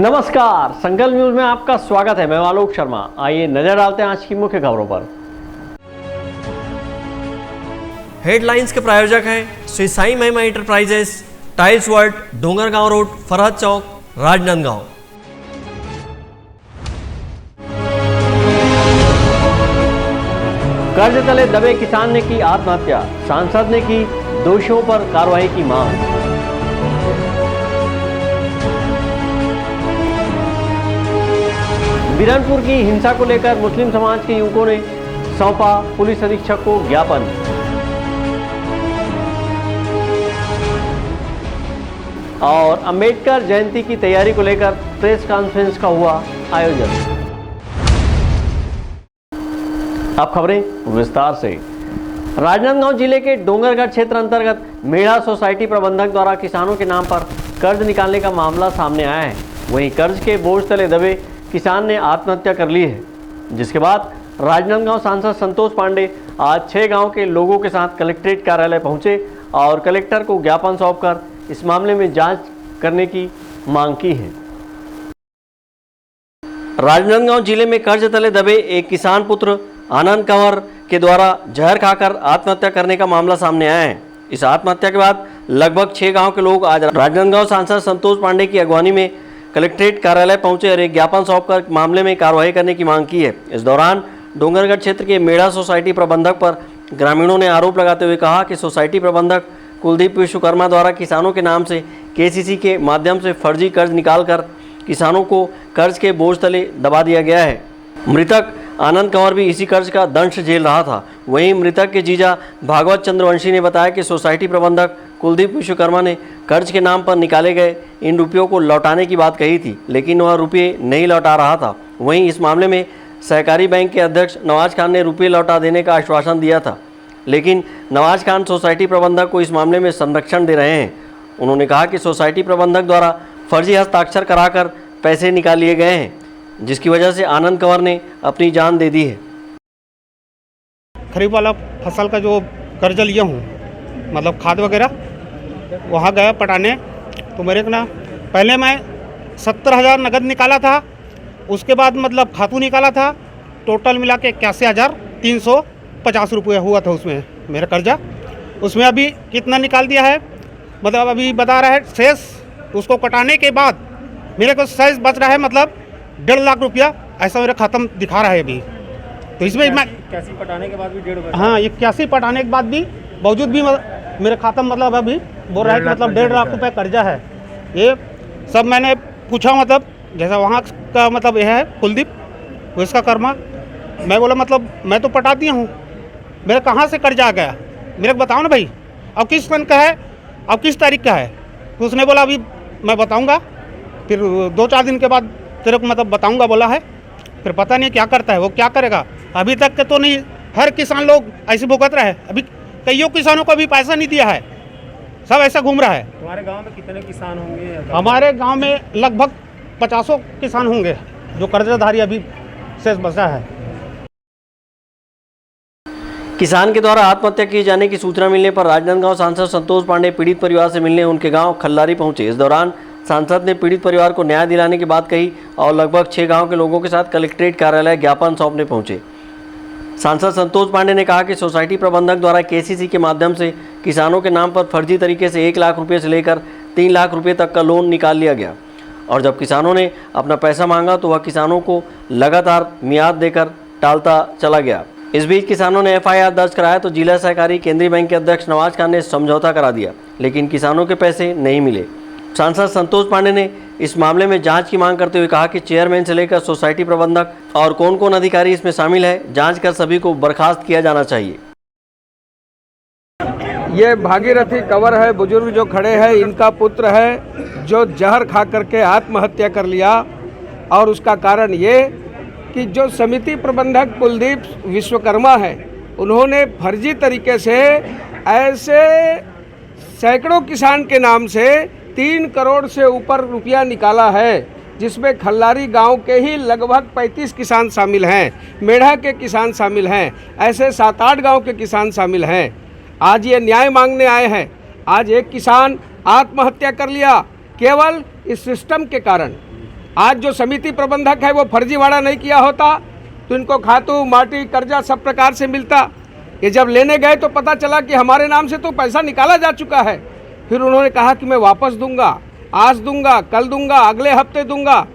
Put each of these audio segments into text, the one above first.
नमस्कार, संकल्प न्यूज में आपका स्वागत है। मैं आलोक शर्मा। आइए नजर डालते हैं आज की मुख्य खबरों पर। हेडलाइंस के प्रायोजक हैं Shri Sai Mahima Enterprises, Tiles World, Dongargaon road, Farhad chowk, Rajnandgaon. कर्ज तले दबे किसान ने की आत्महत्या, सांसद ने की दोषियों पर कार्रवाई की मांग। बिरनपुर की हिंसा को लेकर मुस्लिम समाज के युवकों ने सौंपा पुलिस अधीक्षक को ज्ञापन। और अंबेडकर जयंती की तैयारी को लेकर प्रेस कॉन्फ्रेंस का हुआ आयोजन। अब खबरें विस्तार से। राजनांदगांव जिले के डोंगरगढ़ क्षेत्र अंतर्गत मेढ़ा सोसाइटी प्रबंधक द्वारा किसानों के नाम पर कर्ज निकालने का मामला सामने आया है। वहीं कर्ज के बोझ तले दबे किसान ने आत्महत्या कर ली है, जिसके बाद राजनांदगांव सांसद संतोष पांडे आज 6 गांव के लोगों के साथ कलेक्ट्रेट कार्यालय पहुंचे और कलेक्टर को ज्ञापन सौंपकर इस मामले में जांच करने की मांग की है। राजनांदगांव जिले में कर्ज तले दबे एक किसान पुत्र आनंद कंवर के द्वारा जहर खाकर आत्महत्या करने का मामला सामने आया है। इस आत्महत्या के बाद लगभग 6 गांव के लोग आज राजनांदगांव सांसद संतोष पांडे की अगवानी में कलेक्ट्रेट कार्यालय पहुंचे और एक ज्ञापन सौंपकर मामले में कार्रवाई करने की मांग की है। इस दौरान डोंगरगढ़ क्षेत्र के मेढ़ा सोसाइटी प्रबंधक पर ग्रामीणों ने आरोप लगाते हुए कहा कि सोसाइटी प्रबंधक कुलदीप विश्वकर्मा द्वारा किसानों के नाम से केसीसी के माध्यम से फर्जी कर्ज निकालकर किसानों को कर्ज के बोझ तले दबा दिया गया है। मृतक आनंद कंवर भी इसी कर्ज का दंश झेल रहा था। वहीं मृतक के जीजा भागवत चंद्रवंशी ने बताया कि सोसाइटी प्रबंधक कुलदीप विश्वकर्मा ने कर्ज के नाम पर निकाले गए इन रुपयों को लौटाने की बात कही थी, लेकिन वह रुपये नहीं लौटा रहा था। वहीं इस मामले में सहकारी बैंक के अध्यक्ष नवाज खान ने रुपये लौटा देने का आश्वासन दिया था, लेकिन नवाज खान सोसाइटी प्रबंधक को इस मामले में संरक्षण दे रहे हैं। उन्होंने कहा कि सोसाइटी प्रबंधक द्वारा फर्जी हस्ताक्षर कराकर पैसे निकाल लिए गए हैं, जिसकी वजह से आनंद कंवर ने अपनी जान दे दी है। खरीफ वाला फसल का जो कर्ज लिया हूँ, मतलब खाद वगैरह, वहाँ गया पटाने तो मेरे को ना पहले मैं 70,000 नगद निकाला था, उसके बाद मतलब खातू निकाला था, टोटल मिला के 81,350 रुपये हुआ था उसमें मेरा कर्जा। उसमें अभी कितना निकाल दिया है, मतलब अभी बता रहा है शेष, उसको कटाने के बाद मेरे को शेष बच रहा है मतलब 1.5 लाख रुपया, ऐसा मेरा खत्म दिखा रहा है अभी। तो इसमें मैं 81 पटाने के बाद भी 1.5, हाँ 81 पटाने के बाद भी बावजूद भी मेरे खाता में मतलब अभी बोल रहा है कि मतलब 1.5 लाख रुपये कर्जा है। ये सब मैंने पूछा, मतलब जैसा वहाँ का मतलब यह है कुलदीप इसका कर्मा, मैं बोला मतलब मैं तो पटा दिया हूँ, मेरा कहाँ से कर्जा आ गया, मेरे को बताओ ना भाई, अब किस सन का है, अब किस तारीख का है। तो उसने बोला अभी मैं बताऊँगा, फिर 2-4 दिन के बाद तेरे को मतलब बताऊँगा बोला है। फिर पता नहीं क्या करता है, वो क्या करेगा। अभी तक के तो नहीं, हर किसान लोग ऐसे भुगत रहे हैं। अभी कईयों किसानों को अभी पैसा नहीं दिया है, सब ऐसा घूम रहा है। तुम्हारे गांव में कितने किसान होंगे? हमारे गांव में लगभग 50 किसान होंगे जो कर्जदारी अभी शेष बचा है। किसान के द्वारा आत्महत्या किए जाने की सूचना मिलने पर राजनांदगांव सांसद संतोष पांडे पीड़ित परिवार से मिलने उनके गांव खल्लारी पहुंचे। इस दौरान सांसद ने पीड़ित परिवार को न्याय दिलाने की बात कही और लगभग 6 गांव के लोगों के साथ कलेक्ट्रेट कार्यालय ज्ञापन सौंपने पहुंचे। सांसद संतोष पांडे ने कहा कि सोसाइटी प्रबंधक द्वारा केसीसी के माध्यम से किसानों के नाम पर फर्जी तरीके से 1 लाख रुपये से लेकर 3 लाख रुपये तक का लोन निकाल लिया गया और जब किसानों ने अपना पैसा मांगा तो वह किसानों को लगातार मियाद देकर टालता चला गया। इस बीच किसानों ने FIR दर्ज कराया तो जिला सहकारी केंद्रीय बैंक के अध्यक्ष नवाज खान ने समझौता करा दिया, लेकिन किसानों के पैसे नहीं मिले। सांसद संतोष पांडे ने इस मामले में जांच की मांग करते हुए कहा कि चेयरमैन से लेकर सोसाइटी प्रबंधक और कौन कौन अधिकारी इसमें शामिल है, जांच कर सभी को बर्खास्त किया जाना चाहिए। ये भागीरथी कंवर है, बुजुर्ग जो खड़े हैं, इनका पुत्र है जो जहर खा करके आत्महत्या कर लिया। और उसका कारण ये कि जो समिति प्रबंधक कुलदीप विश्वकर्मा है, उन्होंने फर्जी तरीके से ऐसे सैकड़ों किसान के नाम से 3 करोड़ से ऊपर रुपया निकाला है, जिसमें खल्लारी गांव के ही लगभग 35 किसान शामिल हैं, मेढ़ा के किसान शामिल हैं, ऐसे 7-8 गांव के किसान शामिल हैं। आज ये न्याय मांगने आए हैं। आज एक किसान आत्महत्या कर लिया केवल इस सिस्टम के कारण। आज जो समिति प्रबंधक है वो फर्जीवाड़ा नहीं किया होता तो इनको खातू माटी कर्जा सब प्रकार से मिलता। ये जब लेने गए तो पता चला कि हमारे नाम से तो पैसा निकाला जा चुका है। फिर उन्होंने कहा कि मैं वापस दूंगा, आज दूंगा, कल दूंगा, अगले हफ्ते दूंगा,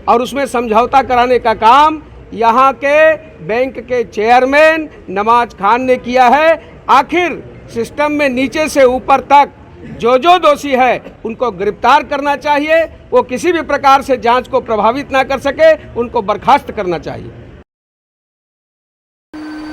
और उसमें समझौता कराने का काम यहाँ के बैंक के चेयरमैन नवाज खान ने किया है। आखिर सिस्टम में नीचे से ऊपर तक जो दोषी है उनको गिरफ्तार करना चाहिए। वो किसी भी प्रकार से जांच को प्रभावित ना कर सके, उनको बर्खास्त करना चाहिए।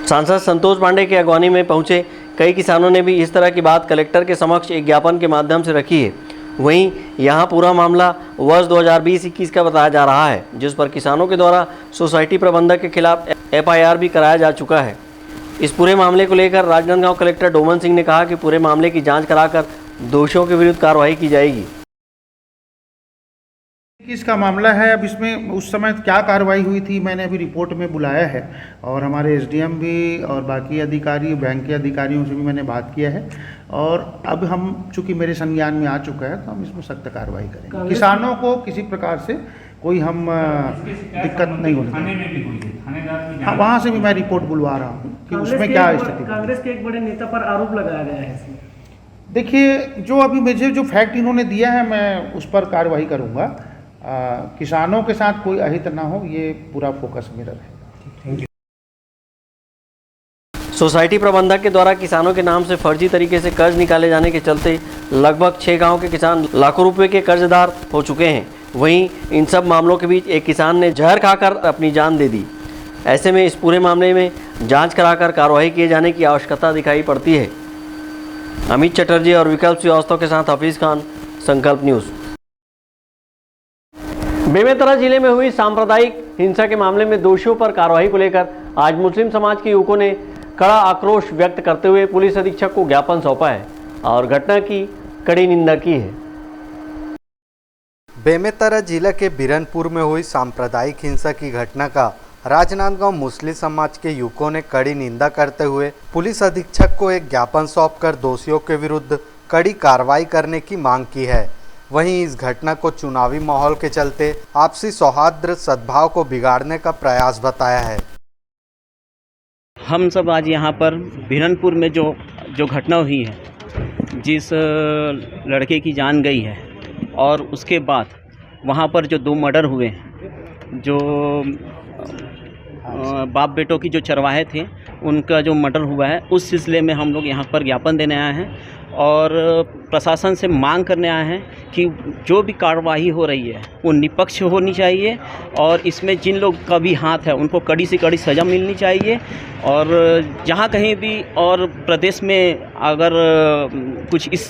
सांसद संतोष पांडे की अगवानी में पहुंचे कई किसानों ने भी इस तरह की बात कलेक्टर के समक्ष एक ज्ञापन के माध्यम से रखी है। वहीं यहां पूरा मामला वर्ष 2020-21 का बताया जा रहा है, जिस पर किसानों के द्वारा सोसाइटी प्रबंधक के खिलाफ FIR भी कराया जा चुका है। इस पूरे मामले को लेकर राजनांदगांव कलेक्टर डोमन सिंह ने कहा कि पूरे मामले की जांच कराकर दोषियों के विरुद्ध कार्रवाई की जाएगी। इसका मामला है, अब इसमें उस समय क्या कार्रवाई हुई थी मैंने अभी रिपोर्ट में बुलाया है, और हमारे SDM भी और बाकी अधिकारी, बैंक के अधिकारियों से भी मैंने बात किया है, और अब हम चूंकि मेरे संज्ञान में आ चुका है तो हम इसमें सख्त कार्रवाई करेंगे। किसानों को किसी प्रकार से कोई हम दिक्कत नहीं होने देंगे। हाँ, वहाँ से भी मैं रिपोर्ट बुलवा रहा हूँ कि उसमें क्या स्थिति। कांग्रेस के एक बड़े नेता पर आरोप लगाया गया है। देखिए, जो अभी मुझे जो फैक्ट इन्होंने दिया है मैं उस पर कार्रवाई करूँगा। किसानों के साथ कोई अहित ना हो, ये पूरा फोकस मेरा है। सोसाइटी प्रबंधक के द्वारा किसानों के नाम से फर्जी तरीके से कर्ज निकाले जाने के चलते लगभग 6 गांव के किसान लाखों रुपए के कर्जदार हो चुके हैं। वहीं इन सब मामलों के बीच एक किसान ने जहर खाकर अपनी जान दे दी। ऐसे में इस पूरे मामले में जांच कराकर कार्रवाई किए जाने की आवश्यकता दिखाई पड़ती है। अमित चटर्जी और विकल्प श्रीवास्तव के साथ हफीज खान, संकल्प न्यूज़। बेमेतरा जिले में हुई सांप्रदायिक हिंसा के मामले में दोषियों पर कार्रवाई को लेकर आज मुस्लिम समाज के युवकों ने कड़ा आक्रोश व्यक्त करते हुए पुलिस अधीक्षक को ज्ञापन सौंपा है और घटना की कड़ी निंदा की है। बेमेतरा जिला के बिरनपुर में हुई सांप्रदायिक हिंसा की घटना का राजनांदगांव मुस्लिम समाज के युवकों ने कड़ी निंदा करते हुए पुलिस अधीक्षक को एक ज्ञापन सौंपकर दोषियों के विरुद्ध कड़ी कार्रवाई करने की मांग की है। वहीं इस घटना को चुनावी माहौल के चलते आपसी सौहार्द सद्भाव को बिगाड़ने का प्रयास बताया है। हम सब आज यहाँ पर बिरनपुर में जो घटना हुई है, जिस लड़के की जान गई है और उसके बाद वहाँ पर जो 2 मर्डर हुए, जो बाप बेटों की जो चरवाहे थे उनका जो मर्डर हुआ है, उस सिलसिले में हम लोग यहाँ पर ज्ञापन देने आए हैं और प्रशासन से मांग करने आए हैं कि जो भी कार्रवाई हो रही है वो निष्पक्ष होनी चाहिए और इसमें जिन लोग का भी हाथ है उनको कड़ी से कड़ी सज़ा मिलनी चाहिए। और जहाँ कहीं भी और प्रदेश में अगर कुछ इस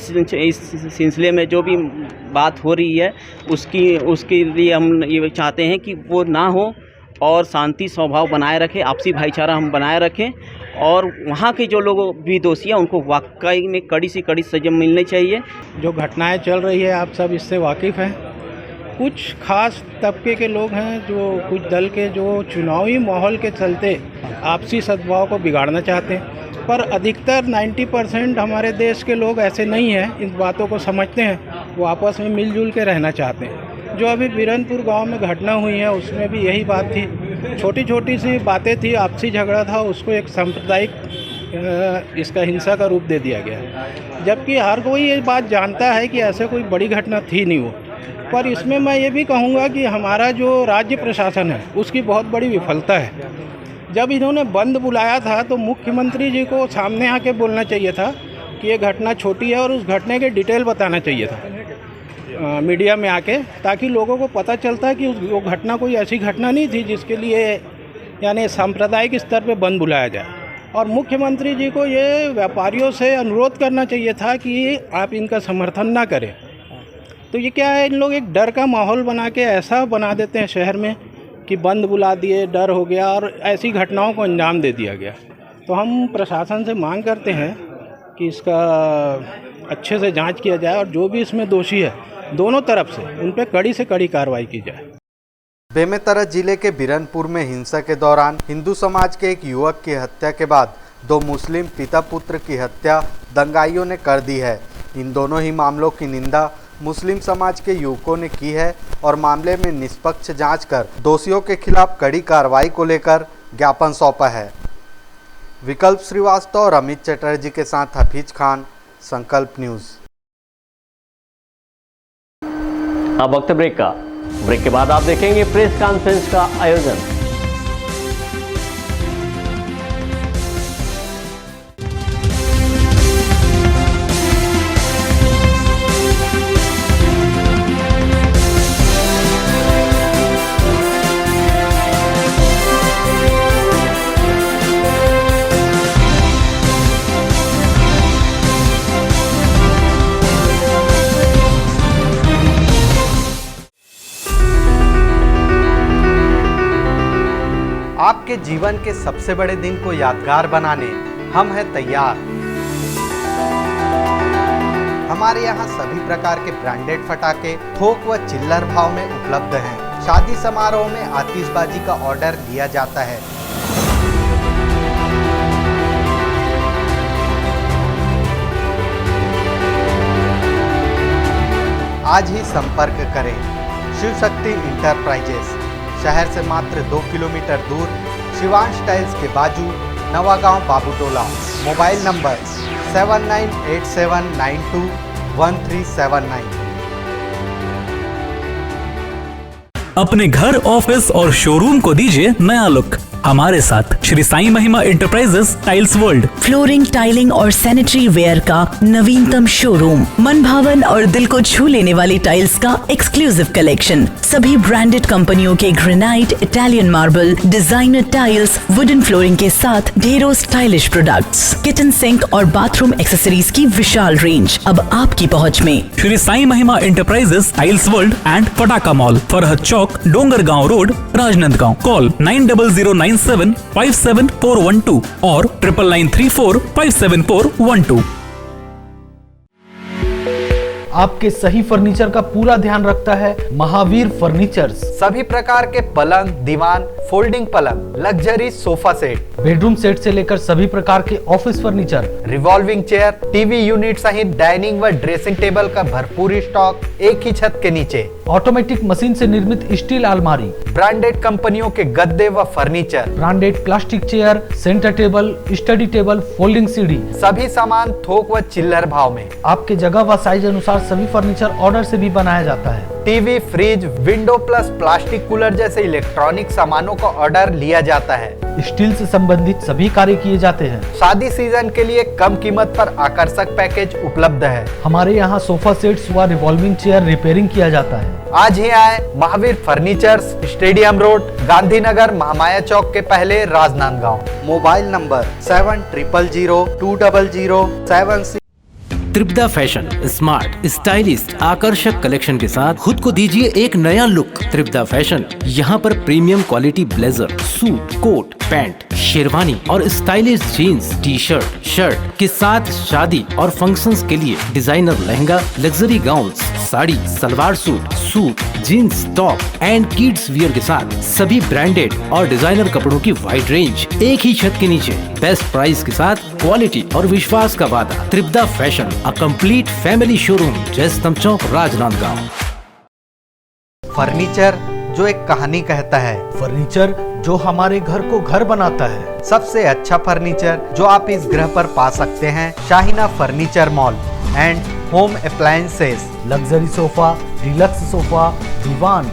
सिलसिले में जो भी बात हो रही है उसके लिए हम ये चाहते हैं कि वो ना हो और शांति स्वभाव बनाए रखें, आपसी भाईचारा हम बनाए रखें और वहाँ के जो लोग भी दोषी हैं उनको वाकई में कड़ी से कड़ी सज़ा मिलनी चाहिए। जो घटनाएं चल रही है आप सब इससे वाकिफ़ हैं। कुछ खास तबके के लोग हैं, जो कुछ दल के जो चुनावी माहौल के चलते आपसी सद्भाव को बिगाड़ना चाहते हैं, पर अधिकतर 90% हमारे देश के लोग ऐसे नहीं हैं, इन बातों को समझते हैं, वो आपस में मिलजुल के रहना चाहते हैं। जो अभी बिरनपुर गांव में घटना हुई है उसमें भी यही बात थी, छोटी छोटी सी बातें थी, आपसी झगड़ा था, उसको एक सांप्रदायिक इसका हिंसा का रूप दे दिया गया, जबकि हर कोई ये बात जानता है कि ऐसे कोई बड़ी घटना थी नहीं वो। पर इसमें मैं ये भी कहूँगा कि हमारा जो राज्य प्रशासन है उसकी बहुत बड़ी विफलता है। जब इन्होंने बंद बुलाया था तो मुख्यमंत्री जी को सामने आके बोलना चाहिए था कि ये घटना छोटी है और उस घटने के डिटेल बताना चाहिए था मीडिया में आके, ताकि लोगों को पता चलता है कि वो घटना कोई ऐसी घटना नहीं थी जिसके लिए यानी सांप्रदायिक स्तर पे बंद बुलाया जाए। और मुख्यमंत्री जी को ये व्यापारियों से अनुरोध करना चाहिए था कि आप इनका समर्थन ना करें। तो ये क्या है, इन लोग एक डर का माहौल बना के ऐसा बना देते हैं शहर में कि बंद बुला दिए, डर हो गया और ऐसी घटनाओं को अंजाम दे दिया गया। तो हम प्रशासन से मांग करते हैं कि इसका अच्छे से जांच किया जाए और जो भी इसमें दोषी है दोनों तरफ से उन पर कड़ी से कड़ी कार्रवाई की जाए। बेमेतरा जिले के बिरनपुर में हिंसा के दौरान हिंदू समाज के एक युवक की हत्या के बाद 2 मुस्लिम पिता पुत्र की हत्या दंगाइयों ने कर दी है। इन दोनों ही मामलों की निंदा मुस्लिम समाज के युवकों ने की है और मामले में निष्पक्ष जांच कर दोषियों के खिलाफ कड़ी कार्रवाई को लेकर ज्ञापन सौंपा है। विकल्प श्रीवास्तव और अमित चटर्जी के साथ हफीज खान, संकल्प न्यूज़। अब वक्त ब्रेक का। ब्रेक के बाद आप देखेंगे प्रेस कॉन्फ्रेंस का आयोजन। आपके जीवन के सबसे बड़े दिन को यादगार बनाने हम हैं तैयार। हमारे यहाँ सभी प्रकार के ब्रांडेड पटाखे थोक व चिल्लर भाव में उपलब्ध हैं। शादी समारोह में आतिशबाजी का ऑर्डर लिया जाता है। आज ही संपर्क करें शिव शक्ति इंटरप्राइजेस, शहर से मात्र 2 किलोमीटर दूर, शिवांश टाइल्स के बाजू, नवागांव बाबूटोला। Mobile number 7987921379। अपने घर, ऑफिस और शोरूम को दीजिए नया लुक हमारे साथ Shri Sai Mahima Enterprises Tiles world. Flooring, tiling और सैनिटरी वेयर का नवीनतम शोरूम, मन भावन और दिल को छू लेने वाली टाइल्स का एक्सक्लूसिव कलेक्शन, सभी ब्रांडेड कंपनियों के granite, Italian marble, designer tiles, wooden flooring के साथ ढेरों स्टाइलिश प्रोडक्ट्स, किचन सिंक और बाथरूम एक्सेसरीज की विशाल रेंज अब आपकी पहुंच में। Shri Sai Mahima Enterprises Tiles World and Pataka mall, Farhad chowk, Dongargaon road, Rajnandgaon. Call 9009757412 और 9993457412। आपके सही फर्नीचर का पूरा ध्यान रखता है महावीर फर्नीचर्स। सभी प्रकार के पलंग, दीवान, फोल्डिंग पलंग, luxury sofa set, bedroom set से लेकर सभी प्रकार के office furniture, revolving chair, TV unit सहित डाइनिंग व ड्रेसिंग टेबल का भरपूर स्टॉक एक ही छत के नीचे। ऑटोमेटिक मशीन से निर्मित स्टील अलमारी, ब्रांडेड कंपनियों के गद्दे व furniture, branded plastic chair, centre table, study table, folding सीढ़ी, सभी सामान थोक व चिल्लर भाव में। आपके जगह व साइज अनुसार सभी फर्नीचर ऑर्डर से भी बनाया जाता है। TV, fridge, window plus plastic cooler जैसे इलेक्ट्रॉनिक सामानों का ऑर्डर लिया जाता है। स्टील से संबंधित सभी कार्य किए जाते हैं। शादी सीजन के लिए कम कीमत पर आकर्षक पैकेज उपलब्ध है। हमारे यहाँ सोफा सेट्स व रिवॉल्विंग चेयर रिपेयरिंग किया जाता है। आज ही आए Mahavir furnitures, stadium road, Gandhinagar, Mahamaya chowk के पहले, Rajnandgaon. Mobile number 70002007। Tripada fashion smart, stylish, आकर्षक कलेक्शन के साथ खुद को दीजिए एक नया लुक। त्रिपदा फैशन यहाँ पर premium quality blazer, suit, coat, pant, sherwani और stylish jeans, T shirt, shirt के साथ शादी और फंक्शंस के लिए designer lehenga, luxury gowns, sari, salwar suit, suit, jeans, top and kids wear के साथ सभी ब्रांडेड और डिजाइनर कपड़ों की वाइड रेंज एक ही छत के नीचे, बेस्ट प्राइस के साथ क्वालिटी और विश्वास का वादा। Tripada fashion, a complete family showroom, Jaistambh chowk, Rajnandgaon. Furniture जो एक कहानी कहता है, फर्नीचर जो हमारे घर को घर बनाता है। सबसे अच्छा फर्नीचर जो आप इस ग्रह पर पा सकते हैं, Shahina furniture mall and home appliances. Luxury sofa, deluxe sofa, दीवान,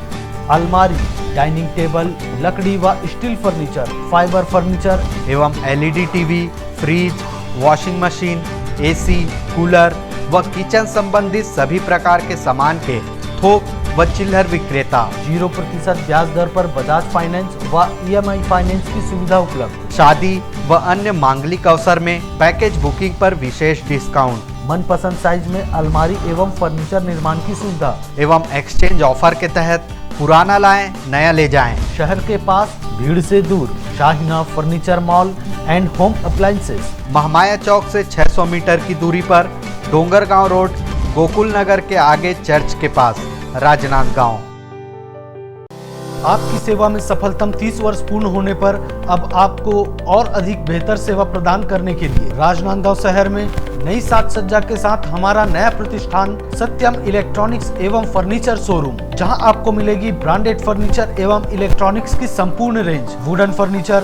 अलमारी, डाइनिंग टेबल, लकड़ी व स्टील फर्नीचर, फाइबर फर्नीचर एवं LED TV, fridge, washing machine, AC, cooler व किचन संबंधित सभी प्रकार के सामान के थोक व चिल्लर विक्रेता। 0% ब्याज दर पर बजाज फाइनेंस व EMI फाइनेंस की सुविधा उपलब्ध। शादी व अन्य मांगलिक अवसर में पैकेज बुकिंग पर विशेष डिस्काउंट। मनपसंद साइज में अलमारी एवं फर्नीचर निर्माण की सुविधा एवं एक्सचेंज ऑफर के तहत पुराना लाएं, नया ले जाएं। शहर के पास, भीड़ से दूर, Shahina furniture mall and home appliances. Mahamaya chowk से 600 मीटर की दूरी पर, डोंगरगांव रोड, गोकुल नगर के आगे चर्च के पास, राजनांदगांव। आपकी सेवा में सफलतम 30 वर्ष पूर्ण होने पर अब आपको और अधिक बेहतर सेवा प्रदान करने के लिए राजनांदगांव शहर में नई साज सज्जा के साथ हमारा नया प्रतिष्ठान सत्यम इलेक्ट्रॉनिक्स एवं फर्नीचर शोरूम, जहां आपको मिलेगी ब्रांडेड फर्नीचर एवं इलेक्ट्रॉनिक्स की संपूर्ण रेंज, वुडन फर्नीचर,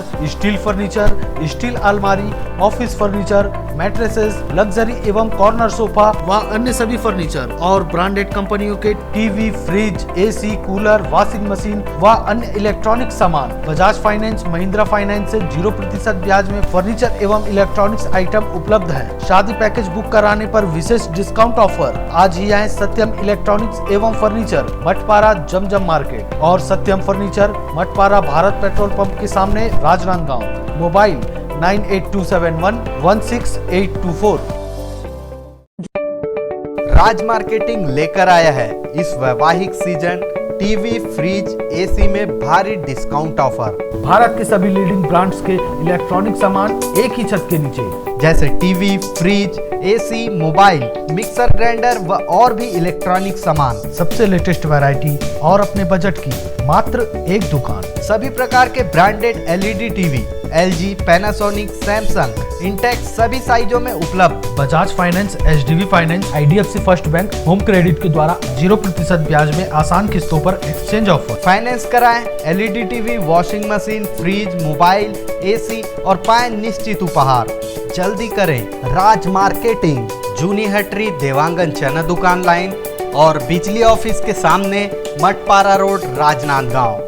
स्टील अलमारी, ऑफिस फर्नीचर, मैट्रेसेस, लग्जरी एवं कॉर्नर सोफा व अन्य सभी फर्नीचर और ब्रांडेड कंपनियों के TV, fridge, AC, cooler, washing machine व अन्य इलेक्ट्रॉनिक सामान। बजाज फाइनेंस, महिंद्रा फाइनेंस से 0% ब्याज में फर्नीचर एवं इलेक्ट्रॉनिक्स आइटम उपलब्ध है। शादी पैकेज बुक कराने पर विशेष डिस्काउंट ऑफर। आज ही आए सत्यम इलेक्ट्रॉनिक्स एवं फर्नीचर, मठपारा जमजम मार्केट और Satyam furniture, Mathpara Bharat petrol pump के सामने, राजनांदगांव। मोबाइल 9827116824। राज मार्केटिंग लेकर आया है इस वैवाहिक सीजन टीवी, फ्रिज, एसी में भारी डिस्काउंट ऑफर। भारत के सभी लीडिंग ब्रांड्स के इलेक्ट्रॉनिक सामान एक ही छत के नीचे, जैसे TV, fridge, AC, mobile, mixer grinder व और भी इलेक्ट्रॉनिक सामान। सबसे लेटेस्ट वैरायटी और अपने बजट की मात्र एक दुकान। सभी प्रकार के branded LED TV LG, Panasonic, Samsung, Intex सभी साइजों में उपलब्ध। Bajaj finance, HDB finance, IDFC first bank, home credit के द्वारा 0% ब्याज में आसान किस्तों पर एक्सचेंज ऑफर। फाइनेंस कराएं LED TV, washing machine, fridge, mobile, AC और पाएं निश्चित उपहार। जल्दी करें, राज मार्केटिंग, जूनी हटरी, देवांगन चना दुकान लाइन और बिजली ऑफिस के सामने, मठपारा रोड, राजनांदगांव।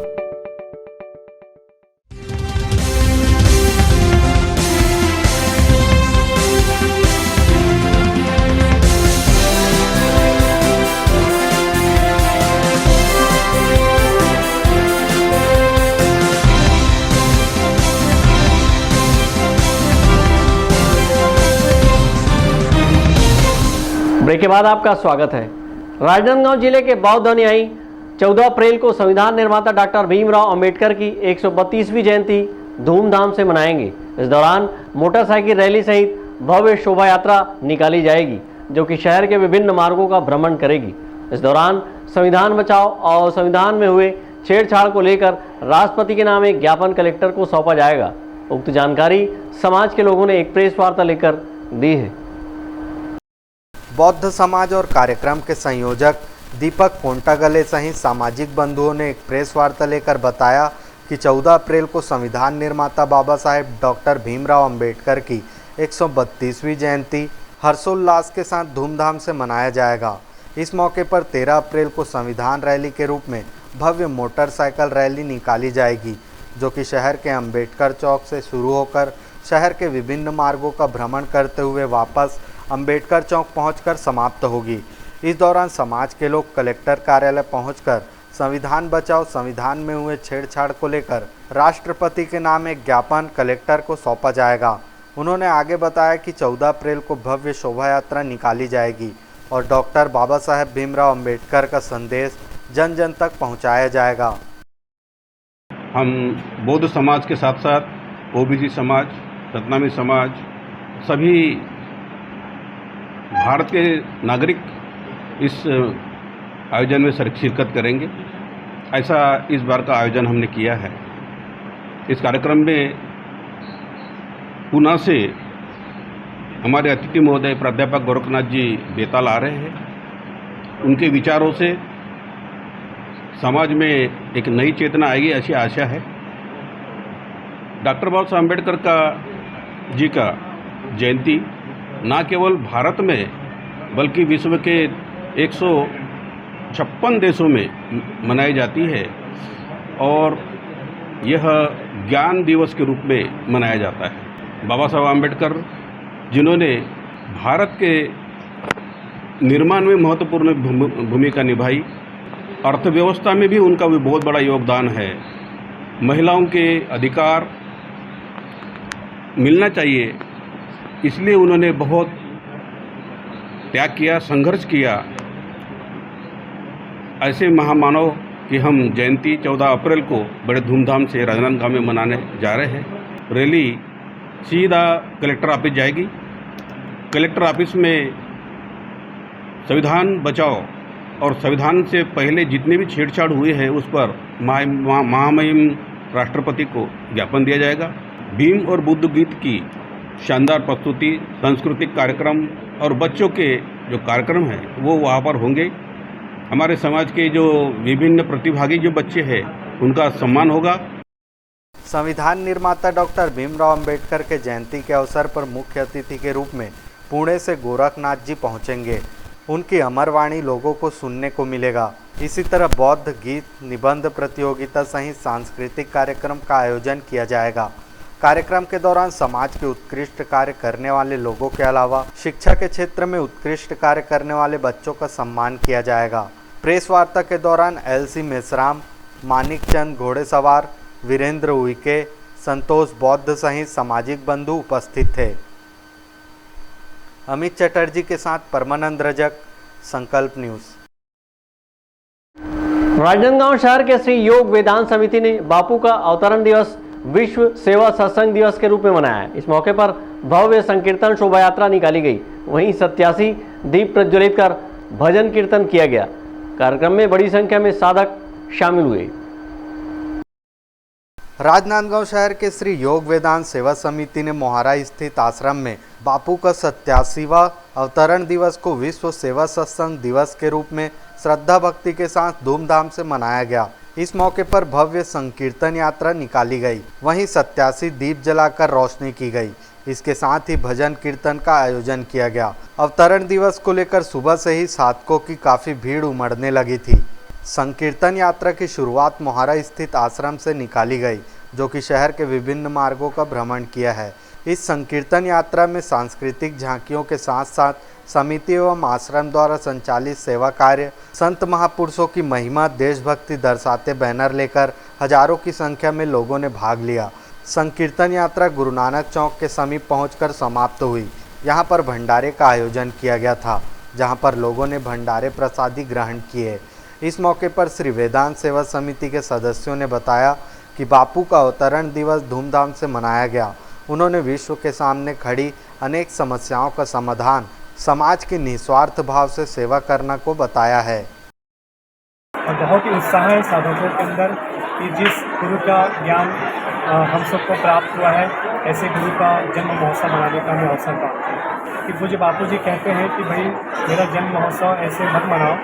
ब्रेक के बाद आपका स्वागत है। राजनांदगांव जिले के बौद्ध अनुयायी 14 अप्रैल को संविधान निर्माता डॉक्टर भीमराव अंबेडकर की 132वीं जयंती धूमधाम से मनाएंगे। इस दौरान मोटरसाइकिल रैली सहित भव्य शोभा यात्रा निकाली जाएगी, जो कि शहर के विभिन्न मार्गों का भ्रमण करेगी। इस दौरान संविधान बचाओ और संविधान में हुए छेड़छाड़ को लेकर राष्ट्रपति के नाम एक ज्ञापन कलेक्टर को सौंपा जाएगा। उक्त जानकारी समाज के लोगों ने एक प्रेस वार्ता लेकर दी है। बौद्ध समाज और कार्यक्रम के संयोजक दीपक पोंटागले सहित सामाजिक बंधुओं ने एक प्रेस वार्ता लेकर बताया कि 14 अप्रैल को संविधान निर्माता बाबा साहेब डॉक्टर भीमराव अंबेडकर की 132वीं जयंती हर्षोल्लास के साथ धूमधाम से मनाया जाएगा। इस मौके पर 13 अप्रैल को संविधान रैली के रूप में भव्य मोटरसाइकिल रैली निकाली जाएगी, जो कि शहर के अंबेडकर चौक से शुरू होकर शहर के विभिन्न मार्गों का भ्रमण करते हुए वापस अंबेडकर चौक पहुंचकर समाप्त होगी। इस दौरान समाज के लोग कलेक्टर कार्यालय पहुंचकर संविधान बचाओ, संविधान में हुए छेड़छाड़ को लेकर राष्ट्रपति के नाम एक ज्ञापन कलेक्टर को सौंपा जाएगा। उन्होंने आगे बताया कि 14 अप्रैल को भव्य शोभा यात्रा निकाली जाएगी और डॉक्टर बाबा साहेब भीमराव अंबेडकर का संदेश जन जन तक पहुंचाया जाएगा। हम बौद्ध समाज के साथ साथ ओबीसी समाज, रत्नामी समाज, सभी भारत के नागरिक इस आयोजन में शिरकत करेंगे। ऐसा इस बार का आयोजन हमने किया है। इस कार्यक्रम में पुणे से हमारे अतिथि महोदय प्राध्यापक गोरखनाथ जी बेताल आ रहे हैं। उनके विचारों से समाज में एक नई चेतना आएगी, ऐसी आशा है। डॉक्टर बाबा साहब अम्बेडकर जी का जयंती न केवल भारत में बल्कि विश्व के 156 देशों में मनाई जाती है और यह ज्ञान दिवस के रूप में मनाया जाता है। बाबा साहब अम्बेडकर जिन्होंने भारत के निर्माण में महत्वपूर्ण भूमिका निभाई, अर्थव्यवस्था में भी उनका भी बहुत बड़ा योगदान है। महिलाओं के अधिकार मिलना चाहिए, इसलिए उन्होंने बहुत त्याग किया, संघर्ष किया। ऐसे महामानव की हम जयंती 14 अप्रैल को बड़े धूमधाम से राजनांदगांव में मनाने जा रहे हैं। रैली सीधा कलेक्टर ऑफिस जाएगी। कलेक्टर ऑफिस में संविधान बचाओ और संविधान से पहले जितने भी छेड़छाड़ हुए हैं उस पर महामहिम राष्ट्रपति को ज्ञापन दिया जाएगा। भीम और बुद्ध गीत की शानदार प्रस्तुति, सांस्कृतिक कार्यक्रम और बच्चों के जो कार्यक्रम हैं वो वहाँ पर होंगे। हमारे समाज के जो विभिन्न प्रतिभागी जो बच्चे हैं उनका सम्मान होगा। संविधान निर्माता डॉक्टर भीमराव अंबेडकर के जयंती के अवसर पर मुख्य अतिथि के रूप में पुणे से गोरखनाथ जी पहुंचेंगे। उनकी अमरवाणी लोगों को सुनने को मिलेगा। इसी तरह बौद्ध गीत, निबंध प्रतियोगिता सहित सांस्कृतिक कार्यक्रम का आयोजन किया जाएगा। कार्यक्रम के दौरान समाज के उत्कृष्ट कार्य करने वाले लोगों के अलावा शिक्षा के क्षेत्र में उत्कृष्ट कार्य करने वाले बच्चों का सम्मान किया जाएगा। प्रेस वार्ता के दौरान एलसी मेसराम, मानिक चंद घोड़ेसवार, वीरेंद्र उइके, संतोष बौद्ध सहित सामाजिक बंधु उपस्थित थे। अमित चटर्जी के साथ परमानंद रजक, संकल्प न्यूज। राजनांदगांव शहर के श्री योग वेदांत समिति ने बापू का अवतरण दिवस विश्व सेवा सत्संग दिवस के रूप में मनाया। इस मौके पर भव्य संकीर्तन शोभा यात्रा निकाली गई। वहीं 87 दीप प्रज्वलित कर भजन कीर्तन किया गया। कार्यक्रम में बड़ी संख्या में साधक शामिल हुए। राजनांदगांव शहर के श्री योग वेदांत सेवा समिति ने मोहारा स्थित आश्रम में बापू का 87वां अवतरण दिवस को विश्व सेवा सत्संग दिवस के रूप में श्रद्धा भक्ति के साथ धूमधाम से मनाया गया। इस मौके पर भव्य संकीर्तन यात्रा निकाली गई। वहीं 87 दीप जलाकर रोशनी की गई। इसके साथ ही भजन कीर्तन का आयोजन किया गया। अवतरण दिवस को लेकर सुबह से ही साधकों की काफ़ी भीड़ उमड़ने लगी थी। संकीर्तन यात्रा की शुरुआत मोहारा स्थित आश्रम से निकाली गई, जो कि शहर के विभिन्न मार्गों का भ्रमण किया है। इस संकीर्तन यात्रा में सांस्कृतिक झांकियों के साथ साथ समिति एवं आश्रम द्वारा संचालित सेवा कार्य, संत महापुरुषों की महिमा, देशभक्ति दर्शाते बैनर लेकर हजारों की संख्या में लोगों ने भाग लिया। संकीर्तन यात्रा गुरु नानक चौक के समीप पहुंचकर समाप्त हुई। यहां पर भंडारे का आयोजन किया गया था, जहां पर लोगों ने भंडारे प्रसादी ग्रहण किए। इस मौके पर श्री वेदांत सेवा समिति के सदस्यों ने बताया कि बापू का अवतरण दिवस धूमधाम से मनाया गया। उन्होंने विश्व के सामने खड़ी अनेक समस्याओं का समाधान समाज के निस्वार्थ भाव से सेवा करना को बताया है। और बहुत ही उत्साह है साधकों के अंदर कि जिस गुरु का ज्ञान हम सबको प्राप्त हुआ है, ऐसे गुरु का जन्म महोत्सव मनाने का हमें अवसर प्राप्त है। कि पूज्य बापू जी कहते हैं कि भाई मेरा जन्म महोत्सव ऐसे मत मनाओ,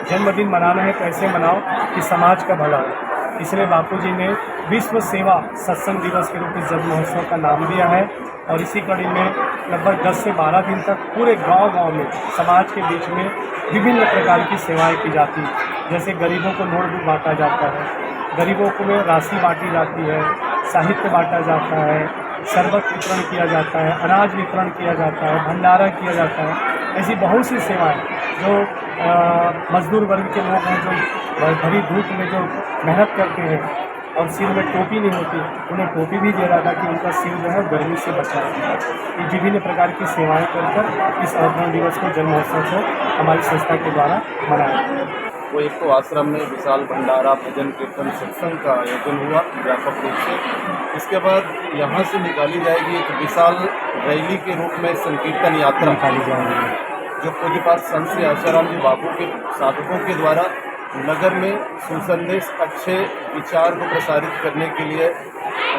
जन्मदिन मनाना है तो ऐसे मनाओ कि समाज का भला हो। इसलिए बापू जी ने विश्व सेवा सत्संग दिवस के रूप में जन्म महोत्सव का नाम दिया है। और इसी कड़ी में लगभग 10 से 12 दिन तक पूरे गांव-गांव में समाज के बीच में विभिन्न प्रकार की सेवाएं की जाती हैं। जैसे गरीबों को नोटबुक बांटा जाता है, गरीबों को में राशि बांटी जाती है, साहित्य बांटा जाता है, शरबत वितरण किया जाता है, अनाज वितरण किया जाता है, भंडारा किया जाता है। ऐसी बहुत सी सेवाएं जो मजदूर वर्ग के लोग हैं, जो भरी धूप में जो मेहनत करते हैं और सिर में टोपी नहीं होती, उन्हें टोपी भी दे रहा था कि उनका सिर जो है गर्मी से बचा है। ये विभिन्न प्रकार की सेवाएं कर इस अवतरण दिवस को जन्म महोत्सव को हमारी संस्था के द्वारा मनाया। वो एक तो आश्रम में विशाल भंडारा, भजन कीर्तन, सत्संग का आयोजन हुआ व्यापक रूप से। इसके बाद यहाँ से निकाली जाएगी एक विशाल रैली के रूप में संकीर्तन यात्रा निकाली जाएगी, जो पूज्यपाद संत श्री आशाराम जी बापू के साधकों के द्वारा नगर में सुसंदेश, अच्छे विचार को प्रसारित करने के लिए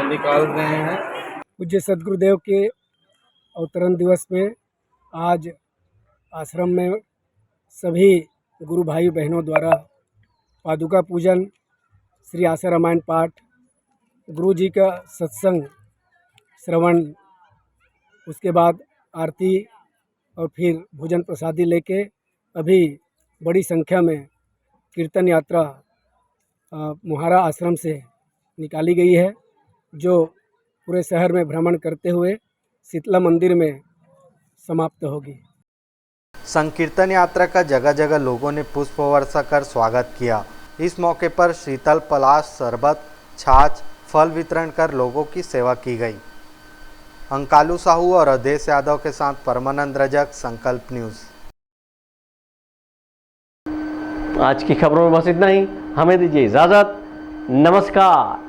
निकाल रहे हैं। पूज्य सद्गुरुदेव के अवतरण दिवस में आज आश्रम में सभी गुरु भाई बहनों द्वारा पादुका पूजन, श्री आशा रामायण पाठ, गुरु जी का सत्संग श्रवण, उसके बाद आरती और फिर भोजन प्रसादी लेके अभी बड़ी संख्या में कीर्तन यात्रा मोहारा आश्रम से निकाली गई है, जो पूरे शहर में भ्रमण करते हुए शीतला मंदिर में समाप्त होगी। संकीर्तन यात्रा का जगह जगह लोगों ने पुष्प वर्षा कर स्वागत किया। इस मौके पर शीतल पलाश, शरबत, छाछ, फल वितरण कर लोगों की सेवा की गई। अंकालू साहू और अदेश यादव के साथ परमानंद रजक, संकल्प न्यूज। आज की खबरों में बस इतना ही। हमें दीजिए इजाजत। नमस्कार।